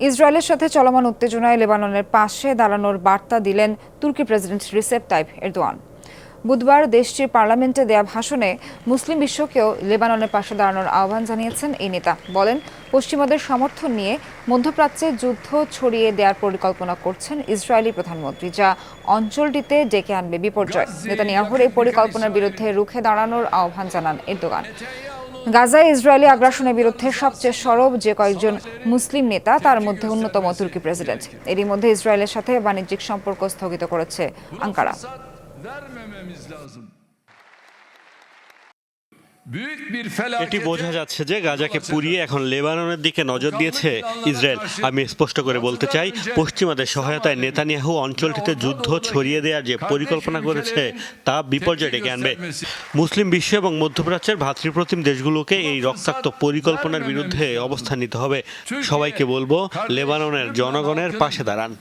ইসরায়েলের সাথে চলমান উত্তেজনায় লেবাননের পাশে দাঁড়ানোর বার্তা দিলেন তুর্কি প্রেসিডেন্ট রিসেপ তাইপ এরদোয়ান। বুধবার দেশটির পার্লামেন্টে দেয়া ভাষণে মুসলিম বিশ্বকেও লেবাননের পাশে দাঁড়ানোর আহ্বান জানিয়েছেন এই নেতা। বলেন, পশ্চিমাদের সমর্থন নিয়ে মধ্যপ্রাচ্যে যুদ্ধ ছড়িয়ে দেওয়ার পরিকল্পনা করছেন ইসরায়েলি প্রধানমন্ত্রী, যা অঞ্চলটিতে ডেকে আনবে বিপর্যয়। নেতানিয়াহুর এই পরিকল্পনার বিরুদ্ধে রুখে দাঁড়ানোর আহ্বান জানান এরদোগান। গাজায় ইসরায়েলি আগ্রাসনের বিরুদ্ধে সবচেয়ে সরব যে কয়েকজন মুসলিম নেতা, তার মধ্যে অন্যতম তুর্কি প্রেসিডেন্ট। এরই মধ্যে ইসরায়েলের সাথে বাণিজ্যিক সম্পর্ক স্থগিত করেছে আঙ্কারা। এটি বোঝা যাচ্ছে যে গাজাকে পুড়িয়ে এখন লেবাননের দিকে নজর দিয়েছে ইসরায়েল। আমি স্পষ্ট করে বলতে চাই, পশ্চিমাদের সহায়তায় নেতানিয়াহু অঞ্চলটিতে যুদ্ধ ছড়িয়ে দেওয়ার যে পরিকল্পনা করেছে তা বিপর্যয় ডেকে আনবে। মুসলিম বিশ্ব এবং মধ্যপ্রাচ্যের ভ্রাতৃপ্রতিম দেশগুলোকে এই রক্তাক্ত পরিকল্পনার বিরুদ্ধে অবস্থান নিতে হবে। সবাইকে বলবো, লেবাননের জনগণের পাশে দাঁড়ান।